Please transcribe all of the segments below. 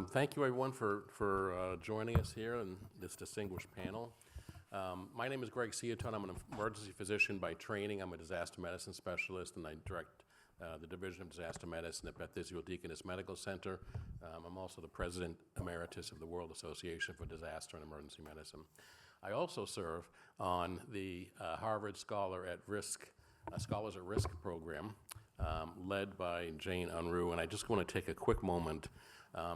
Thank you, everyone, for joining us here in this distinguished panel. My name is Greg CIOTTONE. I'm an emergency physician by training. I'm a disaster medicine specialist, and I direct the Division of Disaster Medicine at Beth Israel Deaconess Medical Center. I'm also the President Emeritus of the World Association for Disaster and Emergency Medicine. I also serve on the Harvard Scholars at Risk program, led by Jane Unruh, and I just want to take a quick moment.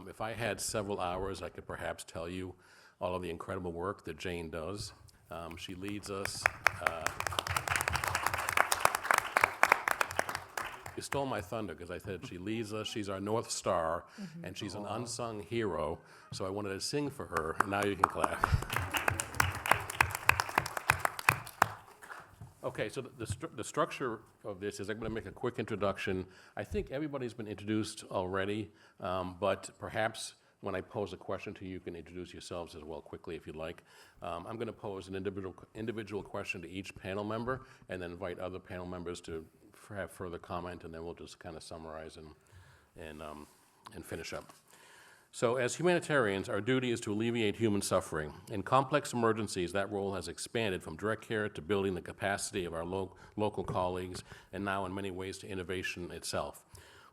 If I had several hours, I could perhaps tell you all of the incredible work that Jane does. She leads us. You stole my thunder because I said she leads us. She's our North Star, and she's an unsung hero, so I wanted to sing for her, and now you can clap. Okay, so the structure of this is I'm going to make a quick introduction. I think everybody's been introduced already, but perhaps when I pose a question to you, you can introduce yourselves as well quickly if you'd like. I'm going to pose an individual question to each panel member and then invite other panel members to have further comment, and then we'll just kind of summarize and finish up. So as humanitarians, our duty is to alleviate human suffering. In complex emergencies, that role has expanded from direct care to building the capacity of our local colleagues, and now in many ways to innovation itself.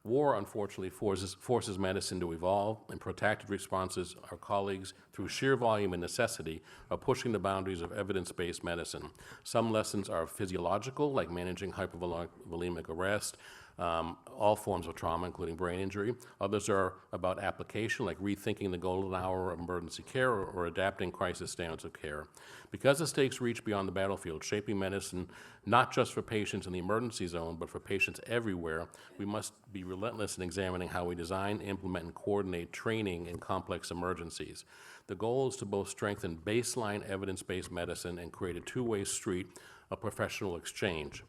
War, unfortunately, forces medicine to evolve, and protracted responses, our colleagues, through sheer volume and necessity, are pushing the boundaries of evidence-based medicine. Some lessons are physiological, like managing hypovolemic arrest, all forms of trauma, including brain injury. Others are about application, like rethinking the golden hour of emergency care or adapting crisis standards of care. Because the stakes reach beyond the battlefield, shaping medicine not just for patients in the emergency zone, but for patients everywhere, we must be relentless in examining how we design, implement, and coordinate training in complex emergencies. The goal is to both strengthen baseline evidence-based medicine and create a two-way street of professional exchange.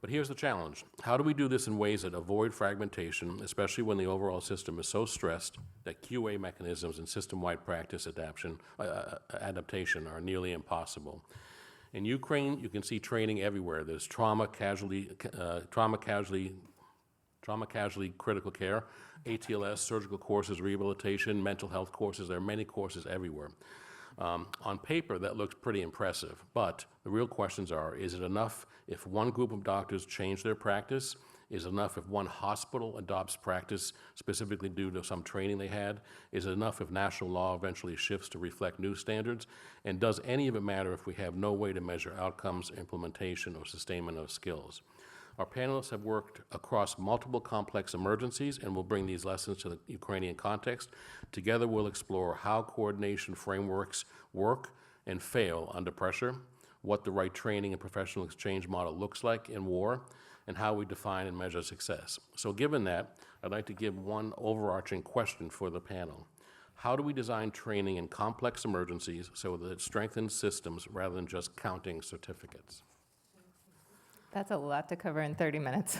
But here's the challenge. How do we do this in ways that avoid fragmentation, especially when the overall system is so stressed that QA mechanisms and system-wide practice adaptation are nearly impossible? In Ukraine, you can see training everywhere. There's trauma casualty critical care, ATLS, surgical courses, rehabilitation, mental health courses. There are many courses everywhere. On paper, that looks pretty impressive, but the real questions are, is it enough if one group of doctors change their practice? Is it enough if one hospital adopts practice specifically due to some training they had? Is it enough if national law eventually shifts to reflect new standards? And does any of it matter if we have no way to measure outcomes, implementation, or sustainment of skills? Our panelists have worked across multiple complex emergencies and will bring these lessons to the Ukrainian context. Together, we'll explore how coordination frameworks work and fail under pressure, what the right training and professional exchange model looks like in war, and how we define and measure success. So given that, I'd like to give one overarching question for the panel. How do we design training in complex emergencies so that it strengthens systems rather than just counting certificates? That's a lot to cover in 30 minutes.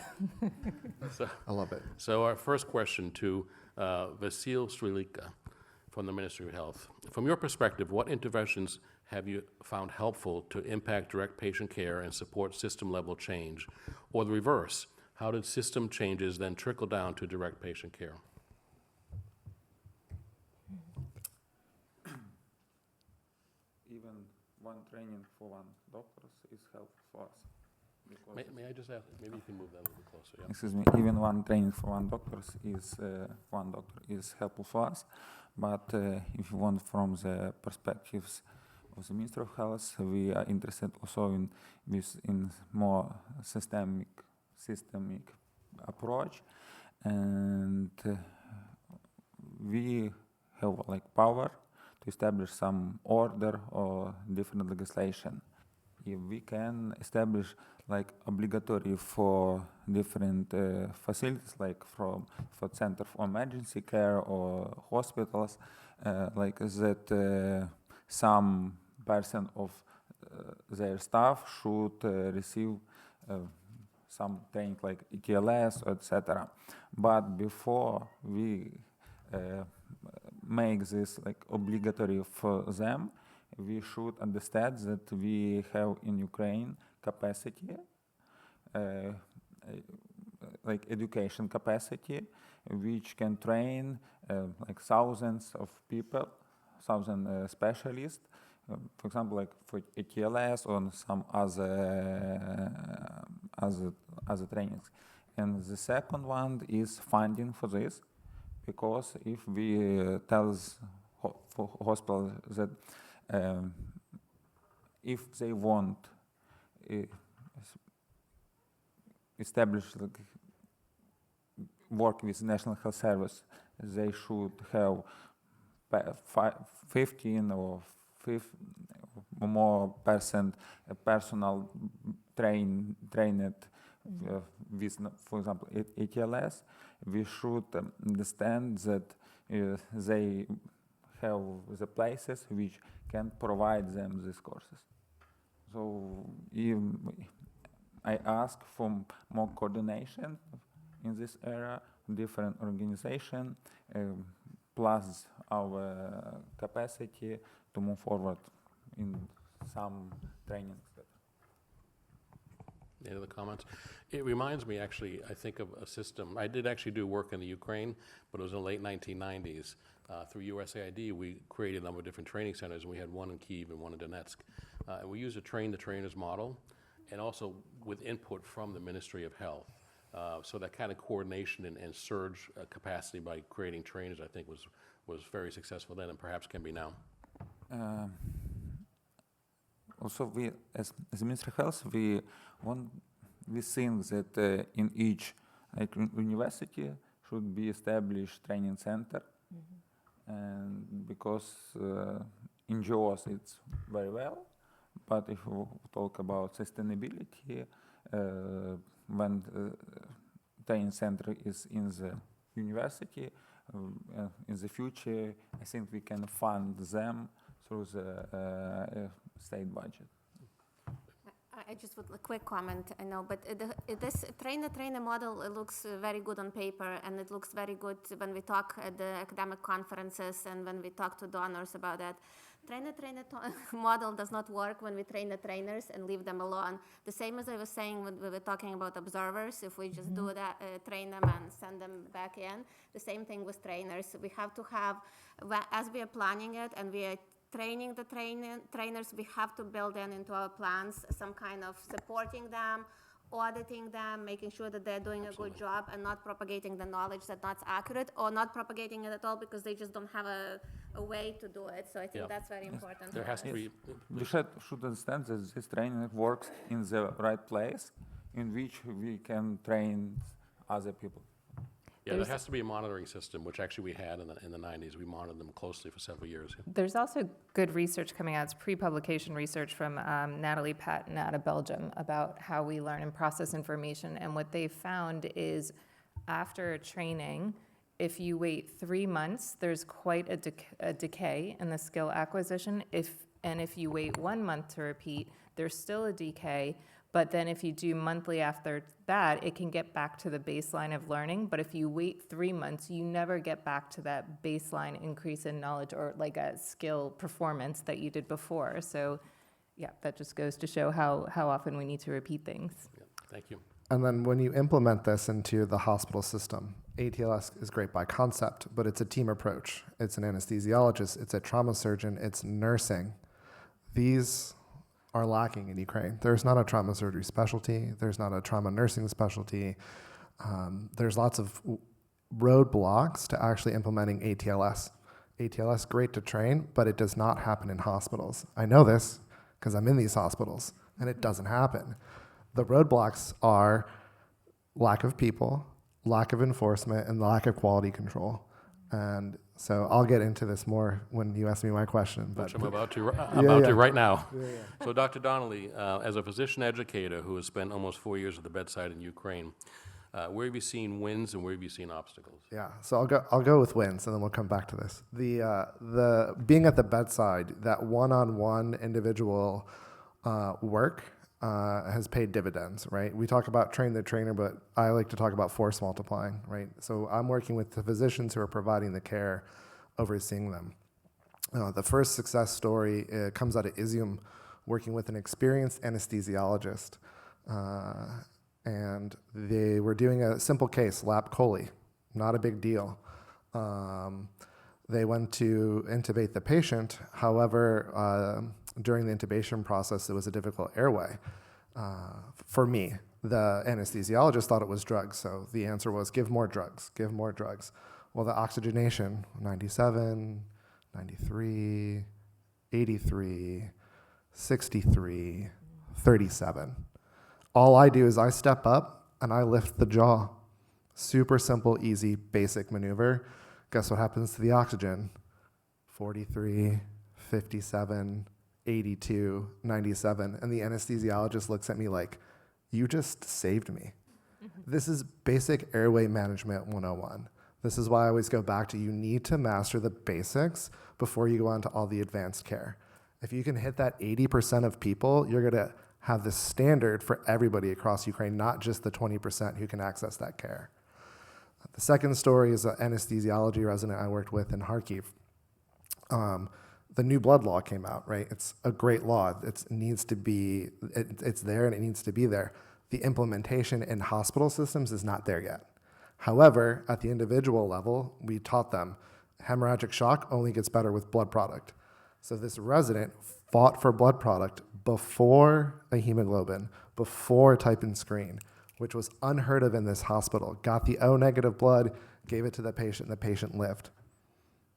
I love it. So our first question to VASYL STRILKA from the Ministry of Health. From your perspective, what interventions have you found helpful to impact direct patient care and support system-level change? Or the reverse, how did system changes then trickle down to direct patient care? Even one training for one doctor is helpful for us. May I just ask, maybe you can move that a little bit closer, yeah? Excuse me, even one training for one doctor is helpful for us, but if you want from the perspectives of the Ministry of Health, we are interested also in more systemic approach, and we have like power to establish some order or different legislation. If we can establish like obligatory for different facilities, like for Center for Emergency Care or hospitals, like that some person of their staff should receive some training like ETLS, etc. But before we make this like obligatory for them, we should understand that we have in Ukraine capacity, like education capacity, which can train like thousands of people, specialists, for example, like for ATLS or some other trainings. And the second one is funding for this, because if we tell for hospitals that if they want establish like, work with National Health Service, they should have 15 or more percent personal trained with, for example, ATLS. We should understand that they have the places which can provide them these courses. So I ask for more coordination in this area, different organization, plus our capacity to move forward in some trainings. Any other comments? It reminds me, actually, I think of a system. I did actually do work in the Ukraine, but it was in the late 1990s. Through USAID, we created a number of different training centers, and we had one in Kyiv and one in Donetsk. And we used a train-the-trainers model, and also with input from the Ministry of Health. So that kind of coordination and surge capacity by creating trainers, I think, was very successful then, and perhaps can be now. Also, we, as Ministry of Health, we think that in each university should be established training center, and because in JOS it's very well, but if we talk about sustainability, when the training center is in the university, in the future, I think we can fund them through the state budget. I just would a quick comment. I know, but this trainer model, it looks very good on paper, and it looks very good when we talk at the academic conferences and when we talk to donors about that. Trainer model does not work when we train the trainers and leave them alone. The same as I was saying when we were talking about observers, if we just do that, train them and send them back in. The same thing with trainers. We have to have, as we are planning it and we are training the trainers, we have to build into our plans some kind of supporting them, auditing them, making sure that they're doing a good job and not propagating the knowledge that's not accurate, or not propagating it at all because they just don't have a way to do it. So I think that's very important. There has to be. We should understand that this training works in the right place in which we can train other people. Yeah, there has to be a monitoring system, which actually we had in the 90s. We monitored them closely for several years. There's also good research coming out. It's pre-publication research from Natalie Patton out of Belgium about how we learn and process information. And what they found is after training, if you wait 3 months, there's quite a decay in the skill acquisition. And if you wait 1 month to repeat, there's still a decay. But then if you do monthly after that, it can get back to the baseline of learning. But if you wait 3 months, you never get back to that baseline increase in knowledge or like a skill performance that you did before. So yeah, that just goes to show how often we need to repeat things. Yeah, thank you. And then when you implement this into the hospital system, ATLS is great by concept, but it's a team approach. It's an anesthesiologist, it's a trauma surgeon, it's nursing. These are lacking in Ukraine. There's not a trauma surgery specialty. There's not a trauma nursing specialty. There's lots of roadblocks to actually implementing ATLS. ATLS, great to train, but it does not happen in hospitals. I know this because I'm in these hospitals, and it doesn't happen. The roadblocks are lack of people, lack of enforcement, and lack of quality control. And so I'll get into this more when you ask me my question. Which But I'm about to yeah. right now. So Dr. Donnelly, as a physician educator who has spent almost 4 years at the bedside in Ukraine, where have you seen wins and where have you seen obstacles? Yeah, so I'll go with wins, and then we'll come back to this. The being at the bedside, that one-on-one individual work has paid dividends, right? We talk about train the trainer, but I like to talk about force multiplying, right? So I'm working with the physicians who are providing the care, overseeing them. The first success story comes out of Izium, working with an experienced anesthesiologist. And they were doing a simple case, lap chole, not a big deal. They went to intubate the patient. However, during the intubation process, it was a difficult airway. For me, the anesthesiologist thought it was drugs, so the answer was give more drugs, give more drugs. Well, the oxygenation, 97, 93, 83, 63, 37. All I do is I step up and I lift the jaw. Super simple, easy, basic maneuver. Guess what happens to the oxygen? 43, 57, 82, 97. And the anesthesiologist looks at me like, you just saved me. This is basic airway management 101. This is why I always go back to you need to master the basics before you go on to all the advanced care. If you can hit that 80% of people, you're going to have the standard for everybody across Ukraine, not just the 20% who can access that care. The second story is an anesthesiology resident I worked with in Kharkiv. The new blood law came out, right? It's a great law. It's there and it needs to be there. The implementation in hospital systems is not there yet. However, at the individual level, we taught them hemorrhagic shock only gets better with blood product. So this resident fought for blood product before a hemoglobin, before type and screen, which was unheard of in this hospital. Got the O negative blood, gave it to the patient lived.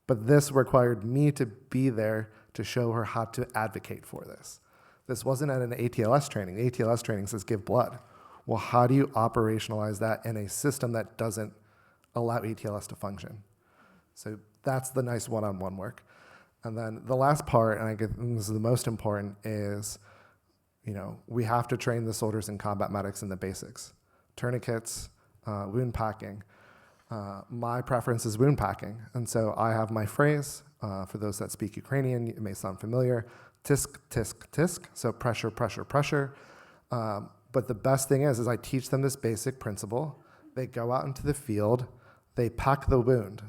But this required me to be there to show her how to advocate for this. This wasn't at an ATLS training. The ATLS training says give blood. Well, how do you operationalize that in a system that doesn't allow ATLS to function? So that's the nice one-on-one work. And then the last part, and this is the most important, is we have to train the soldiers and combat medics in the basics. Tourniquets, wound packing. My preference is wound packing. And so I have my phrase, for those that speak Ukrainian, it may sound familiar, tisk, tisk, tisk, so pressure, pressure, pressure. But the best thing is I teach them this basic principle. They go out into the field, they pack the wound.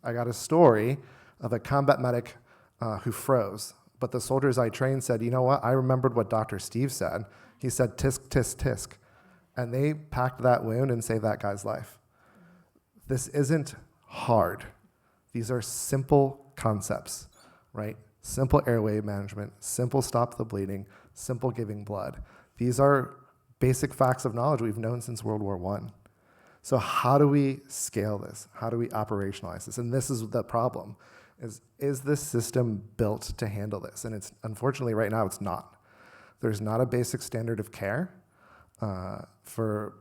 I got a story of a combat medic who froze, but the soldiers I trained said, you know what, I remembered what Dr. Steve said. He said, tisk, tisk, tisk. And they packed that wound and saved that guy's life. This isn't hard. These are simple concepts, right? Simple airway management, simple stop the bleeding, simple giving blood. These are basic facts of knowledge we've known since World War I. So how do we scale this? How do we operationalize this? And this is the problem, is this system built to handle this? And it's unfortunately right now it's not. There's not a basic standard of care. There's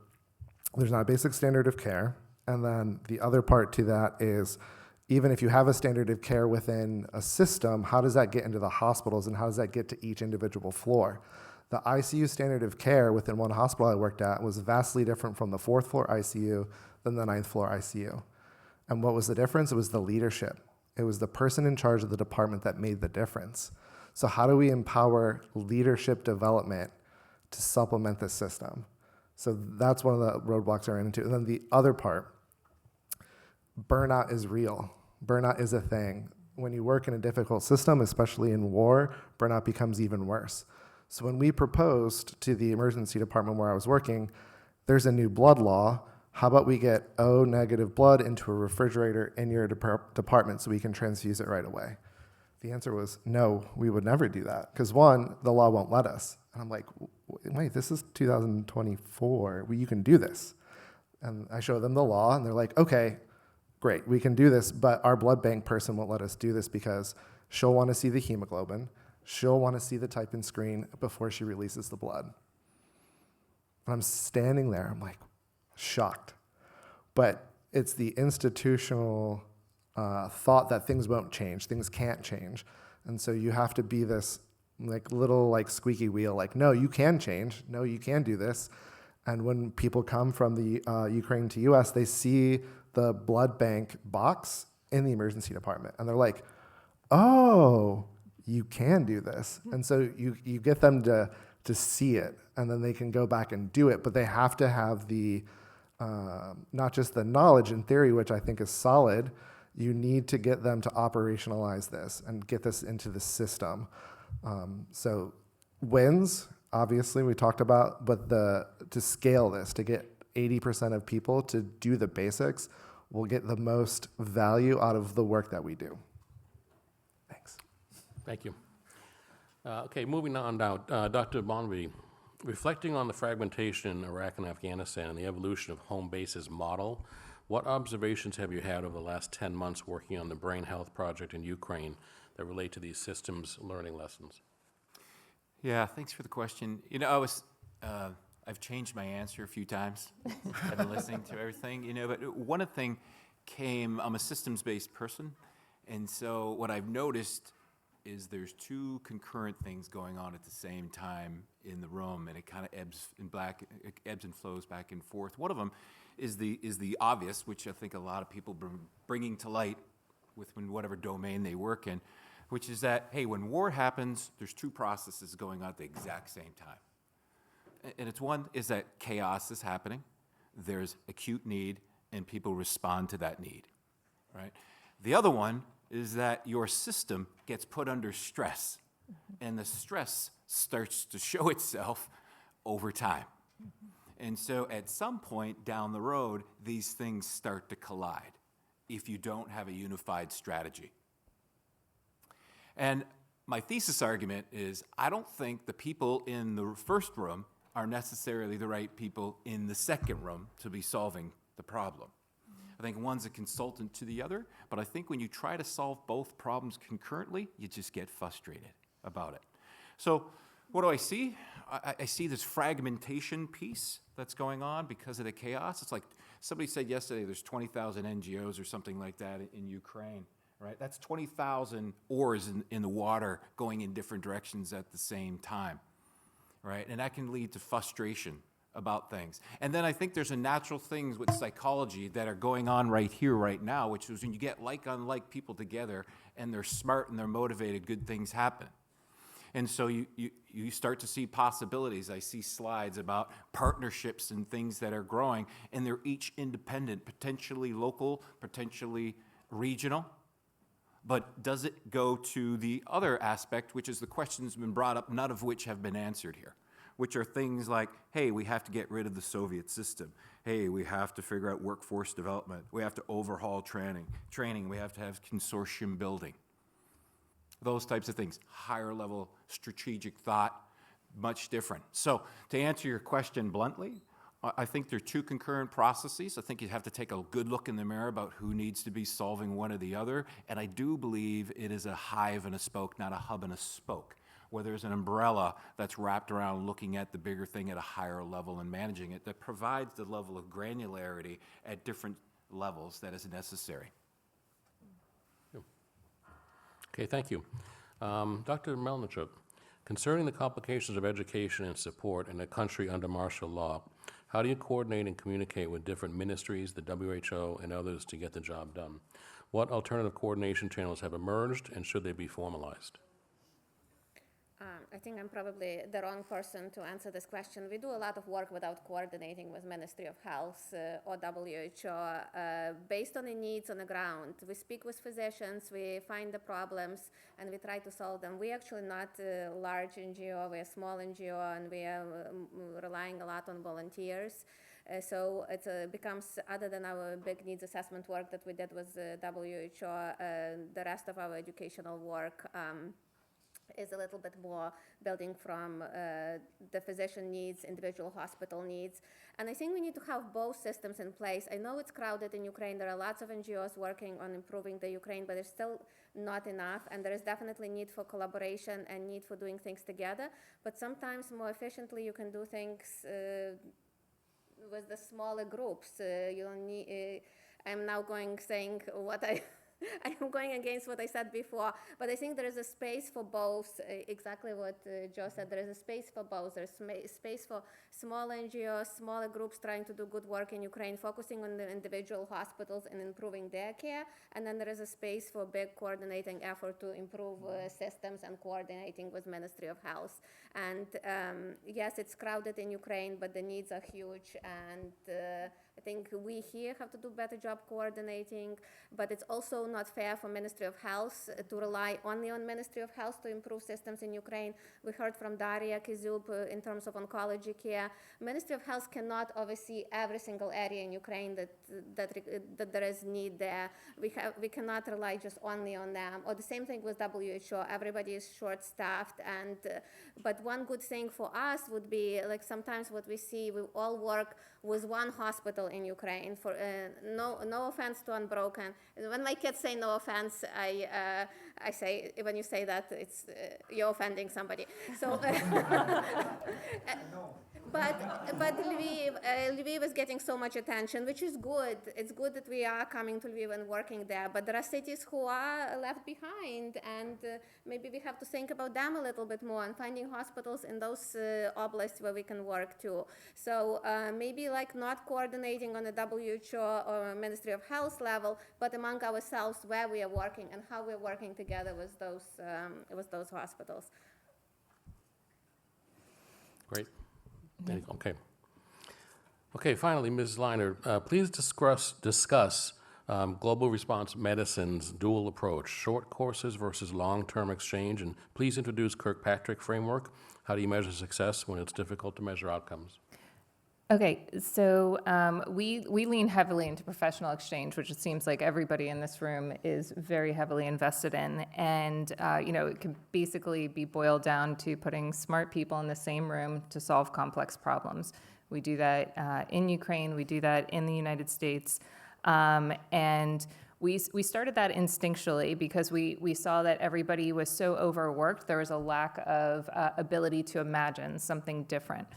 not a basic standard of care. And then the other part to that is even if you have a standard of care within a system, how does that get into the hospitals and how does that get to each individual floor? The ICU standard of care within one hospital I worked at was vastly different from the 4th floor ICU than the 9th floor ICU. And what was the difference? It was the leadership. It was the person in charge of the department that made the difference. So how do we empower leadership development to supplement this system? So that's one of the roadblocks I ran into. And then the other part, burnout is real. Burnout is a thing. When you work in a difficult system, especially in war, burnout becomes even worse. So when we proposed to the emergency department where I was working, there's a new blood law. How about we get O negative blood into a refrigerator in your department so we can transfuse it right away? The answer was no, we would never do that. Because one, the law won't let us. And I'm like, wait, this is 2024. You can do this. And I show them the law and they're like, okay, great, we can do this, but our blood bank person won't let us do this because she'll want to see the hemoglobin. She'll want to see the type and screen before she releases the blood. And I'm standing there, I'm like shocked. But it's the institutional thought that things won't change, things can't change. And so you have to be this little squeaky wheel, no, you can change, no, you can do this. And when people come from the Ukraine to US, they see the blood bank box in the emergency department. And they're like, oh, you can do this. And so you get them to see it, and then they can go back and do it. But they have to have the, not just the knowledge and theory, which I think is solid, you need to get them to operationalize this and get this into the system. So wins, obviously we talked about, but to scale this, to get 80% of people to do the basics will get the most value out of the work that we do. Thanks. Thank you. Okay, moving on now. Dr. BONVIE, reflecting on the fragmentation in Iraq and Afghanistan and the evolution of home bases model, what observations have you had over the last 10 months working on the Brain Health Project in Ukraine that relate to these systems learning lessons? Yeah, thanks for the question. You know, I've changed my answer a few times. I've been listening to everything, you know, but one of the things I'm a systems-based person, and so what I've noticed is there's two concurrent things going on at the same time in the room, and it kind of ebbs and flows back and forth. One of them is the obvious, which I think a lot of people bringing to light within whatever domain they work in, which is that, hey, when war happens, there's two processes going on at the exact same time. And it's one is that chaos is happening, there's acute need, and people respond to that need, right? The other one is that your system gets put under stress, and the stress starts to show itself over time. And so at some point down the road, these things start to collide if you don't have a unified strategy. And my thesis argument is I don't think the people in the first room are necessarily the right people in the second room to be solving the problem. I think one's a consultant to the other, but I think when you try to solve both problems concurrently, you just get frustrated about it. So what do I see? I see this fragmentation piece that's going on because of the chaos. It's like somebody said yesterday there's 20,000 NGOs or something like that in Ukraine, right? That's 20,000 oars in the water going in different directions at the same time, right? And that can lead to frustration about things. And then I think there's a natural things with psychology that are going on right here, right now, which is when you get like-on-like people together and they're smart and they're motivated, good things happen. And so you start to see possibilities. I see slides about partnerships and things that are growing, and they're each independent, potentially local, potentially regional. But does it go to the other aspect, which is the questions been brought up, none of which have been answered here, which are things like, hey, we have to get rid of the Soviet system. Hey, we have to figure out workforce development. We have to overhaul training. We have to have consortium building. Those types of things, higher level strategic thought, much different. So to answer your question bluntly, I think there are two concurrent processes. I think you have to take a good look in the mirror about who needs to be solving one or the other. And I do believe it is a hive and a spoke, not a hub and a spoke, where there's an umbrella that's wrapped around looking at the bigger thing at a higher level and managing it that provides the level of granularity at different levels that is necessary. Okay, thank you. Dr. MELNITCHOUK, concerning the complications of education and support in a country under martial law, how do you coordinate and communicate with different ministries, the WHO, and others to get the job done? What alternative coordination channels have emerged, and should they be formalized? I think I'm probably the wrong person to answer this question. We do a lot of work without coordinating with Ministry of Health or WHO based on the needs on the ground. We speak with physicians, we find the problems, and we try to solve them. We're actually not a large NGO, we're a small NGO, and we are relying a lot on volunteers. So it becomes, other than our big needs assessment work that we did with WHO, the rest of our educational work is a little bit more building from the physician needs, individual hospital needs. And I think we need to have both systems in place. I know it's crowded in Ukraine. There are lots of NGOs working on improving the Ukraine, but there's still not enough. And there is definitely need for collaboration and need for doing things together. But sometimes more efficiently you can do things with the smaller groups. You don't need, I'm now saying what I am going against what I said before, but I think there is a space for both, exactly what Joe said. There is a space for both. There's space for small NGOs, smaller groups trying to do good work in Ukraine, focusing on the individual hospitals and improving their care. And then there is a space for big coordinating effort to improve systems and coordinating with Ministry of Health. And yes, it's crowded in Ukraine, but the needs are huge. And I think we here have to do a better job coordinating, but it's also not fair for Ministry of Health to rely only on Ministry of Health to improve systems in Ukraine. We heard from Daria Kizub in terms of oncology care. Ministry of Health cannot oversee every single area in Ukraine that there is need there. We cannot rely just only on them. Or the same thing with WHO. Everybody is short-staffed, and but one good thing for us would be, like, sometimes what we see, we all work with one hospital in Ukraine. For no offense to Unbroken. When my kids say no offense, I say, when you say that, it's you're offending somebody. So. But Lviv is getting so much attention, which is good. It's good that we are coming to Lviv and working there, but there are cities who are left behind, and maybe we have to think about them a little bit more and finding hospitals in those oblasts where we can work too. So maybe like not coordinating on a WHO or Ministry of Health level, but among ourselves where we are working and how we're working together with those hospitals. Great. Okay. Okay, finally, Ms. Leiner, please discuss global response medicine's dual approach, short courses versus long-term exchange, and please introduce Kirkpatrick framework. How do you measure success when it's difficult to measure outcomes? Okay, so we lean heavily into professional exchange, which it seems like everybody in this room is very heavily invested in. And, it can basically be boiled down to putting smart people in the same room to solve complex problems. We do that in Ukraine, we do that in the United States. And we started that instinctually because we saw that everybody was so overworked, there was a lack of ability to imagine something different.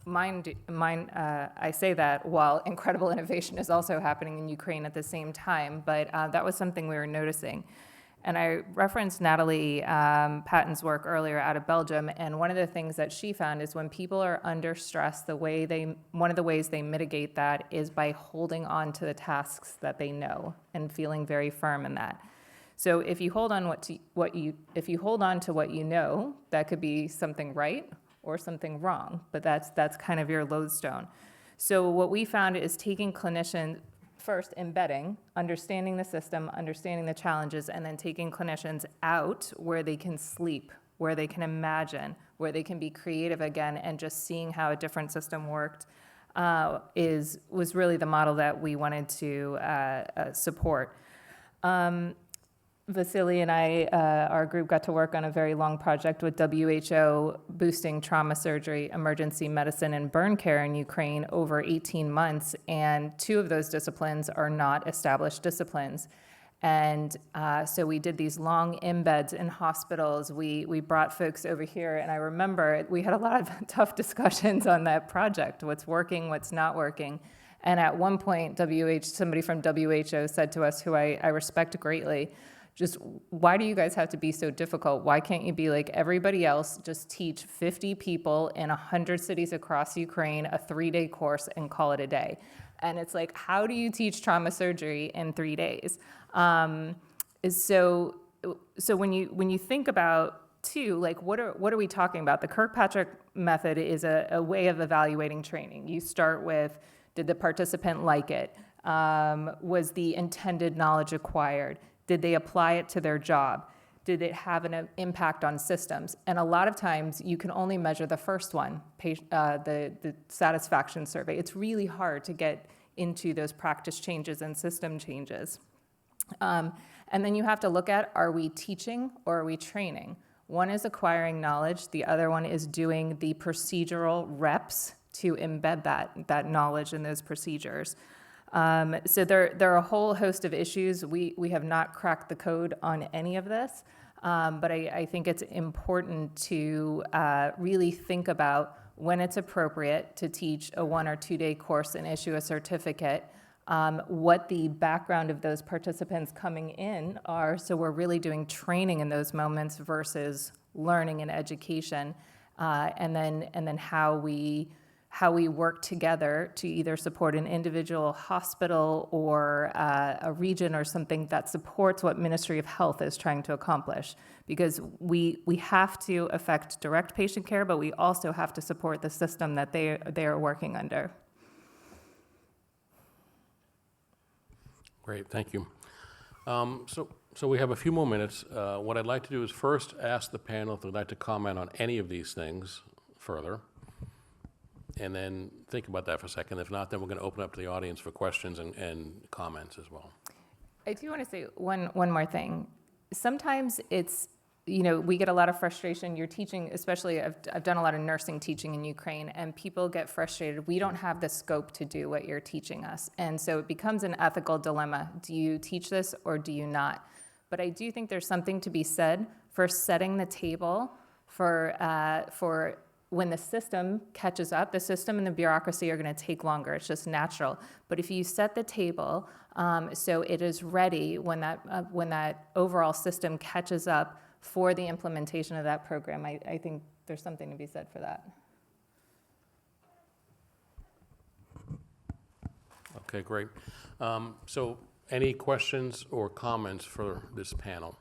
I say that while incredible innovation is also happening in Ukraine at the same time, but that was something we were noticing. And I referenced Natalie Patton's work earlier out of Belgium, and one of the things that she found is when people are under stress, one of the ways they mitigate that is by holding on to the tasks that they know and feeling very firm in that. So if you hold on to what you know, that could be something right or something wrong, but that's kind of your lodestone. So what we found is taking clinicians, first embedding, understanding the system, understanding the challenges, and then taking clinicians out where they can sleep, where they can imagine, where they can be creative again, and just seeing how a different system worked was really the model that we wanted to support. Vasily and I, our group got to work on a very long project with WHO boosting trauma surgery, emergency medicine, and burn care in Ukraine over 18 months, and 2 of those disciplines are not established disciplines. And so we did these long embeds in hospitals. We brought folks over here, and I remember we had a lot of tough discussions on that project, what's working, what's not working. And at one point, somebody from WHO said to us, who I respect greatly, just, why do you guys have to be so difficult? Why can't you be like everybody else, just teach 50 people in 100 cities across Ukraine a 3-day course and call it a day? And it's like, how do you teach trauma surgery in 3 days? So when you think about, too, like, what are we talking about? The Kirkpatrick method is a way of evaluating training. You start with, did the participant like it? Was the intended knowledge acquired? Did they apply it to their job? Did it have an impact on systems? And a lot of times you can only measure the first one, the satisfaction survey. It's really hard to get into those practice changes and system changes. And then you have to look at, are we teaching or are we training? One is acquiring knowledge. The other one is doing the procedural reps to embed that knowledge in those procedures. So there are a whole host of issues. We have not cracked the code on any of this, but I think it's important to really think about when it's appropriate to teach a 1 or 2 day course and issue a certificate, what the background of those participants coming in are, so we're really doing training in those moments versus learning and education, and then how we work together to either support an individual hospital or a region or something that supports what Ministry of Health is trying to accomplish. Because we have to affect direct patient care, but we also have to support the system that they are working under. Great, thank you. So we have a few more minutes. What I'd like to do is first ask the panel if they'd like to comment on any of these things further, and then think about that for a second. If not, then we're going to open up to the audience for questions and comments as well. I do want to say one more thing. Sometimes it's, we get a lot of frustration. You're teaching, especially I've done a lot of nursing teaching in Ukraine, and people get frustrated. We don't have the scope to do what you're teaching us. And so it becomes an ethical dilemma. Do you teach this or do you not? But I do think there's something to be said for setting the table for when the system catches up. The system and the bureaucracy are going to take longer. It's just natural. But if you set the table so it is ready when that overall system catches up for the implementation of that program, I think there's something to be said for that. Okay, great. So any questions or comments for this panel?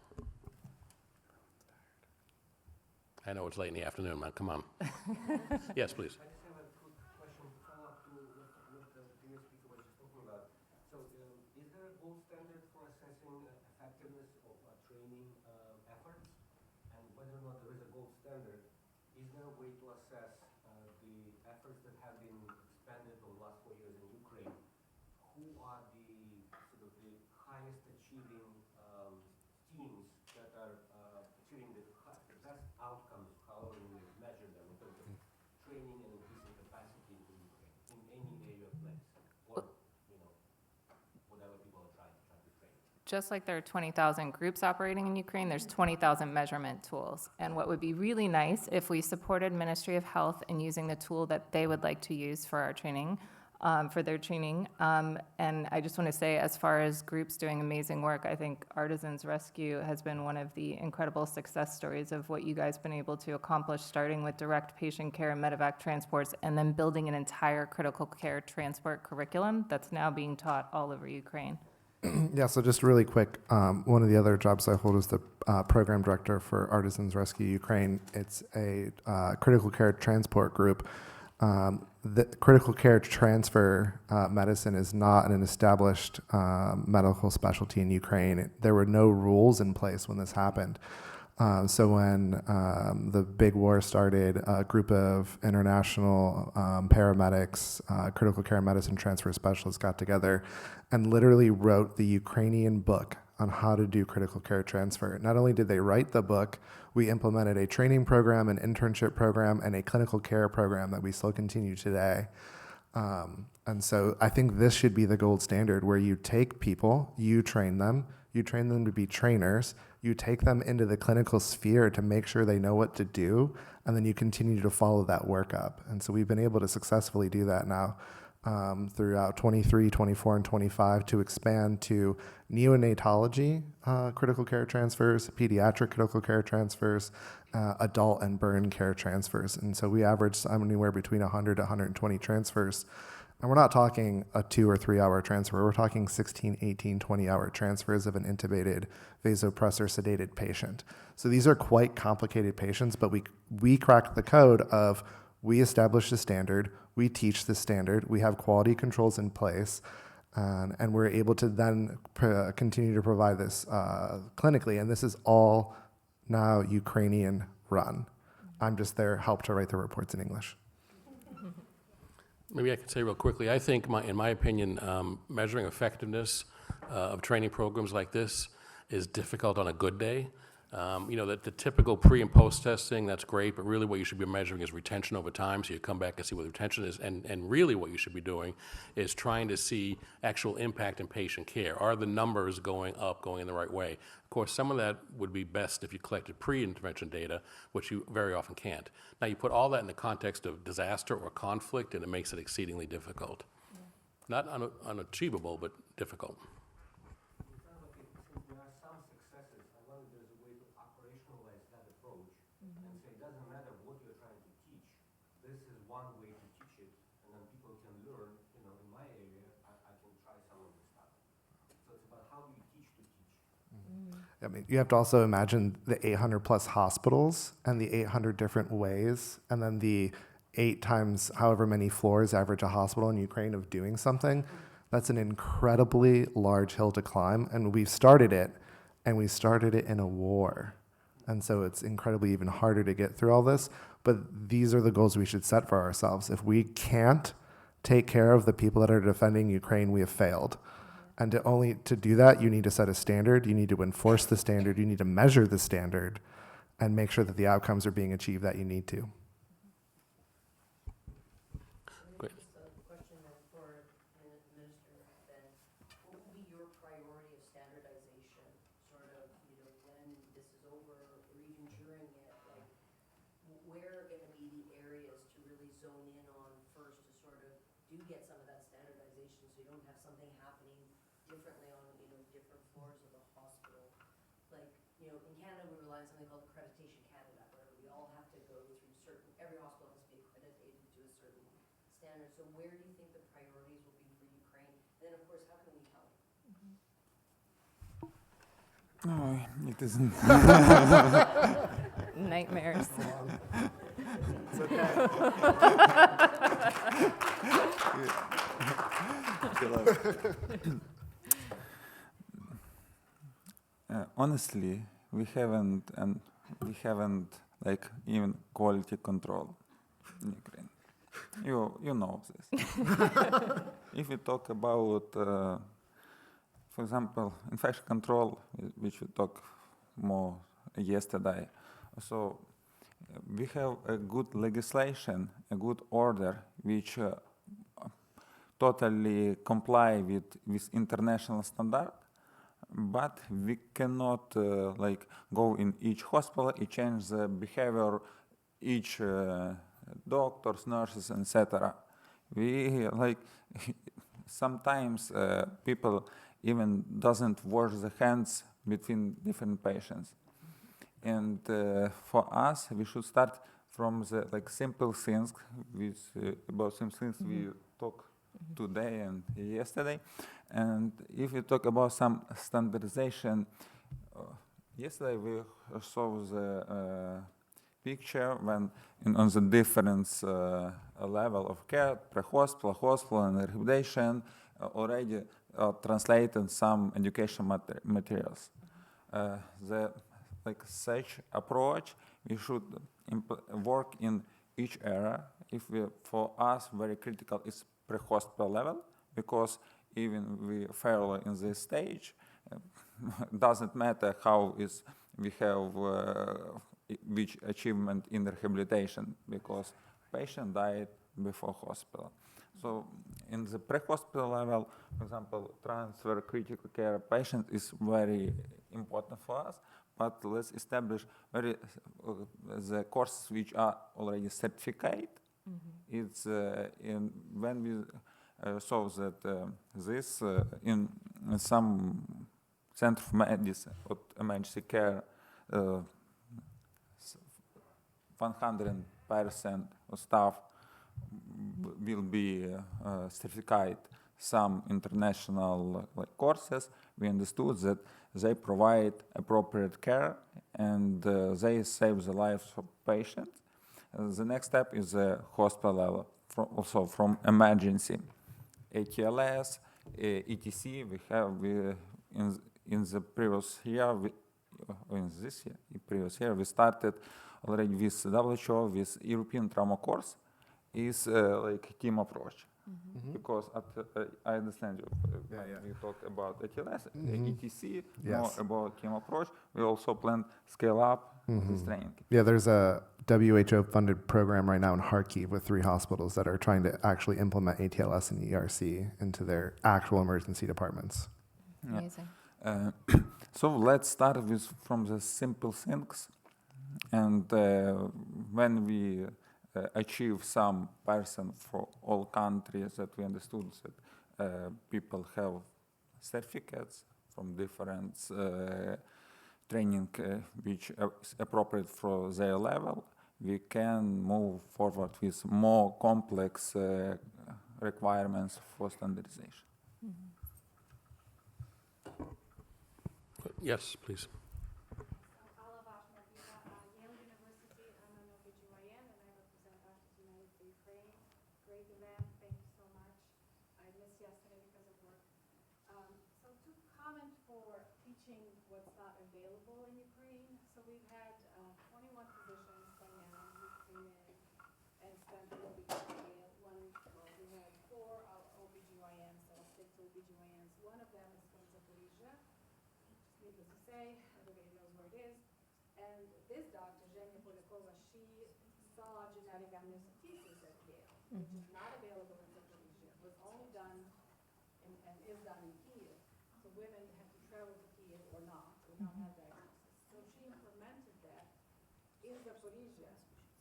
I know it's late in the afternoon, man. Come on. Yes, please. I just have a quick question to follow up to what the previous speaker was just talking about. So, is there a gold standard for assessing effectiveness of training efforts? And whether or not there is a gold standard, is there a way to assess the efforts that have been expended over the last 4 years in Ukraine? Who are the sort of the highest achieving teams that are achieving the best outcomes, however you measure them, in terms of training and increasing capacity in Ukraine, in any area of place, or, whatever people are trying to train. Just like there are 20,000 groups operating in Ukraine, there's 20,000 measurement tools. And what would be really nice if we supported Ministry of Health in using the tool that they would like to use for our training, for their training. And I just want to say, as far as groups doing amazing work, I think Artisans Rescue has been one of the incredible success stories of what you guys have been able to accomplish, starting with direct patient care and medevac transports, and then building an entire critical care transport curriculum that's now being taught all over Ukraine. Yeah, so just really quick, one of the other jobs I hold is the program director for Artisans Rescue Ukraine. It's a critical care transport group. The critical care transfer medicine is not an established medical specialty in Ukraine. There were no rules in place when this happened. So when the big war started, a group of international paramedics, critical care medicine transfer specialists got together and literally wrote the Ukrainian book on how to do critical care transfer. Not only did they write the book, we implemented a training program, an internship program, and a clinical care program that we still continue today. And so I think this should be the gold standard, where you take people, you train them to be trainers, you take them into the clinical sphere to make sure they know what to do, and then you continue to follow that work up. And so we've been able to successfully do that now throughout 23, 24, and 25 to expand to neonatology critical care transfers, pediatric critical care transfers, adult and burn care transfers. And so we average anywhere between 100 to 120 transfers. And we're not talking a 2 or 3 hour transfer. We're talking 16, 18, 20 hour transfers of an intubated, vasopressor sedated patient. So these are quite complicated patients, but we cracked the code of, we establish the standard, we teach the standard, we have quality controls in place, and we're able to then continue to provide this clinically. And this is all now Ukrainian run. I'm just there, help to write the reports in English. Maybe I could say real quickly, I think, in my opinion, measuring effectiveness of training programs like this is difficult on a good day. The typical pre and post testing, that's great, but really what you should be measuring is retention over time, so you come back and see what the retention is, and really what you should be doing is trying to see actual impact in patient care. Are the numbers going up, going in the right way? Of course, some of that would be best if you collected pre-intervention data, which you very often can't. Now, you put all that in the context of disaster or conflict, and it makes it exceedingly difficult. Yeah. Not unachievable, but difficult. Since there are some successes, I wonder if there's a way to operationalize that approach and say it doesn't matter what you're trying to teach. This is one way to teach it, and then people can learn. In my area, I can try some of this stuff. So it's about how do you teach to teach. I mean, you have to also imagine the 800 plus hospitals and the 800 different ways, and then the 8 times however many floors average a hospital in Ukraine of doing something. That's an incredibly large hill to climb, and we started it in a war. And so it's incredibly even harder to get through all this. But these are the goals we should set for ourselves. If we can't take care of the people that are defending Ukraine, we have failed. And to do that, you need to set a standard, you need to enforce the standard, you need to measure the standard, and make sure that the outcomes are being achieved that you need to. Great. Just a question then for Minister Ben. What will be your priority of standardization, sort of, when this is over or even during it? Like, where are going to be the areas to really zone in on first to sort of do get some of that standardization so you don't have something happening differently on, different floors of the hospital? Like, in Canada we rely on something called Accreditation Canada, where we all have to go through every hospital has to be accredited to a certain standard. So where do you think the priorities will be for Ukraine? And then, of course, how can we help? No, it isn't. Nightmares. Honestly, we haven't like even quality control in Ukraine. You know this. If we talk about, for example, infection control, which we talked more yesterday, so we have a good legislation, a good order, which totally comply with international standard, but we cannot like go in each hospital and change the behavior each doctors, nurses, etc. We like sometimes people even doesn't wash the hands between different patients, and for us we should start from the simple things about some things we talked today and yesterday. And if we talk about some standardization, yesterday we saw the picture when on the different level of care, pre-hospital, hospital, and rehabilitation, already translated some education materials. The such approach, we should work in each area. For us, very critical is pre-hospital level, because even we fail in this stage, doesn't matter how we have which achievement in rehabilitation, because patient died before hospital. So in the pre-hospital level, for example, transfer critical care patient is very important for us, but let's establish the courses which are already certificate. It's when we saw that this in some center of medicine or emergency care, 100% of staff will be certified. Some international courses, we understood that they provide appropriate care and they save the lives of patients. The next step is the hospital level, also from emergency. ATLS, ETC, we have in the previous year, we started already with WHO, with European trauma course, is team approach. Because I understand you, when you talk about ATLS, ETC, more about team approach. We also plan scale up this training. Yeah, there's a WHO-funded program right now in Kharkiv with 3 hospitals that are trying to actually implement ATLS and ERC into their actual emergency departments. Amazing. So let's start from the simple things, and when we achieve some person for all countries that we understood that people have certificates from different training which is appropriate for their level, we can move forward with more complex requirements for standardization. Yes, please. Great event, thank you so much. I missed yesterday because of OBGYN, one, well, we had 4 OBGYNs, so I'll stick to OBGYNs. One of them is from Zaporizhia, needless to say, everybody knows where it is. And this doctor, Zhenya Polyakova, she saw genetic amniocentesis at Yale, which is not available in Zaporizhia. It was only done and is done in Kiev. So women have to travel to Kiev or not have diagnosis. So she implemented that in Zaporizhia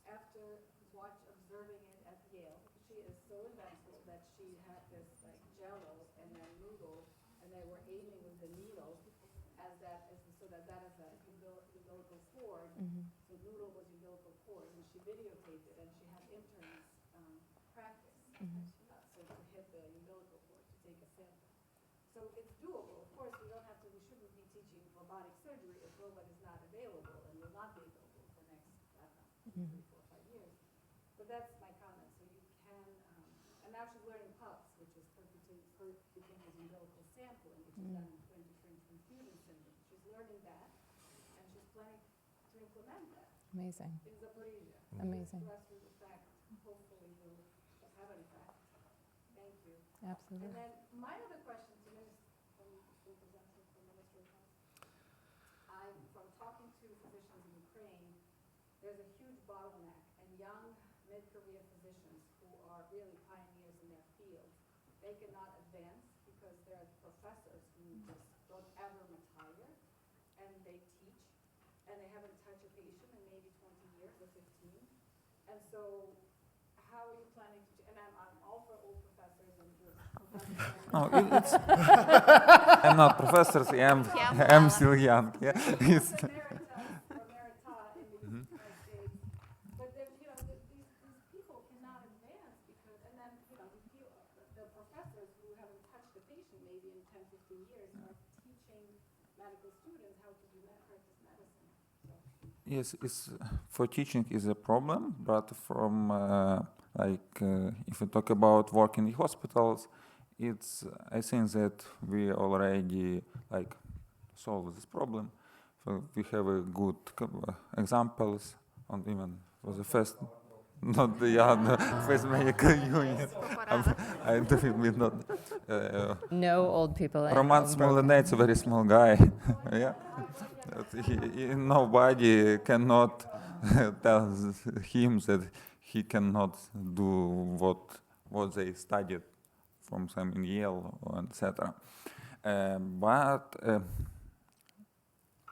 after observing it at Yale. She is so inventive that she had this like jello and then noodle, and they were aiming with the needle as that is so that is a umbilical cord. So noodle was umbilical cord, and she videotaped it, and she had interns practice so to hit the umbilical cord to take a sample. So it's doable. Of course, we shouldn't be teaching robotic surgery if robot is not available and will not be available for next, I don't know, 3, 4, 5 years. But that's my comment. So you can, and now she's learning PUPS, which is percutaneous umbilical sampling, which is done in different infusion syndrome. She's learning that, and she's planning to implement that Amazing. in Zaporizhia. Amazing. Plus, with the fact, hopefully, will have an effect. Thank you. Absolutely. And then my other question to Minister, from Minister of Health, from talking to physicians in Ukraine, there's a huge bottleneck, and young mid-career physicians who are really pioneers in their field, they cannot advance because there are professors who just don't ever retire, and they teach, and they haven't touched a patient in maybe 20 years or 15. And so how are you planning to, and I'm all for old professors and good professors. No, it's I'm not professor, I'm still young. Yeah. It's- Emeritus or emerita in the United States. But then, these people cannot advance because, and then, the professors who haven't touched the patient maybe in 10, 15 years are teaching medical students how to do practice medicine. So. Yes, it's for teaching is a problem, but from if we talk about working in hospitals, I think that we already solve this problem. So we have a good examples on even for the first, not the first medical unit. I definitely not. No old people. in Roman home Smolenets, a very small guy. Yeah. Nobody cannot tell him that he cannot do what they studied from some in Yale, etc. But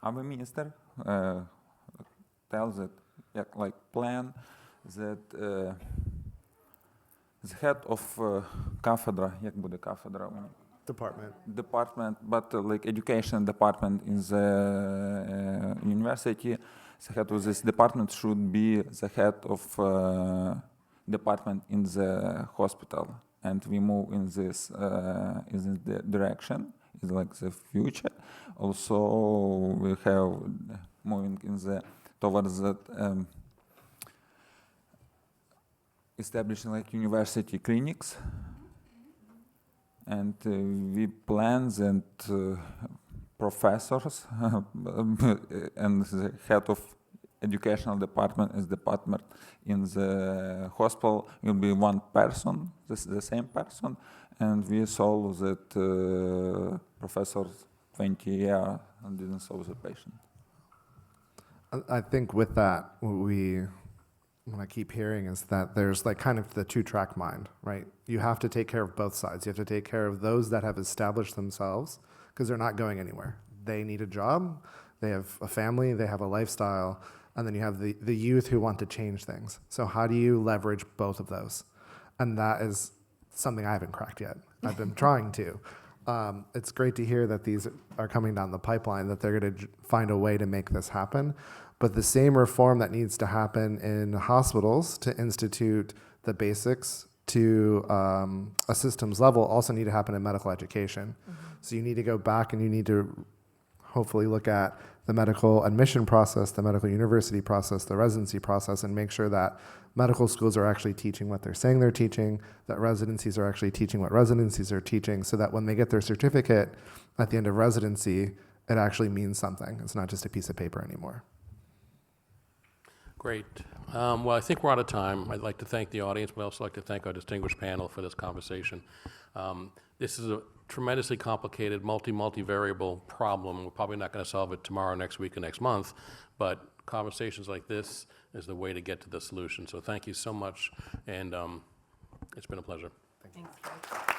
our minister tells that, plan that the head of cathedra, jak bude cathedra? Department, but education department in the university, the head of this department should be the head of department in the hospital, and we move in this direction. It's like the future. Also, we have moving towards that establishing university clinics. And we plan that professors and the head of educational department is department in the hospital will be one person, the same person, and we solve that professors 20 years and didn't solve the patient. I think with that, what I keep hearing is that there's kind of the two-track mind, right? You have to take care of both sides. You have to take care of those that have established themselves because they're not going anywhere. They need a job, they have a family, they have a lifestyle, and then you have the youth who want to change things. So how do you leverage both of those? And that is something I haven't cracked yet. I've been trying to. It's great to hear that these are coming down the pipeline, that they're going to find a way to make this happen. But the same reform that needs to happen in hospitals to institute the basics to a systems level also need to happen in medical education. So you need to go back and you need to hopefully look at the medical admission process, the medical university process, the residency process, and make sure that medical schools are actually teaching what they're saying they're teaching, that residencies are actually teaching what residencies are teaching, so that when they get their certificate at the end of residency, it actually means something. It's not just a piece of paper anymore. Great. Well, I think we're out of time. I'd like to thank the audience, but I'd also like to thank our distinguished panel for this conversation. This is a tremendously complicated, multi-variable problem. We're probably not going to solve it tomorrow, next week, or next month, but conversations like this is the way to get to the solution. So thank you so much, and it's been a pleasure. Thanks, guys.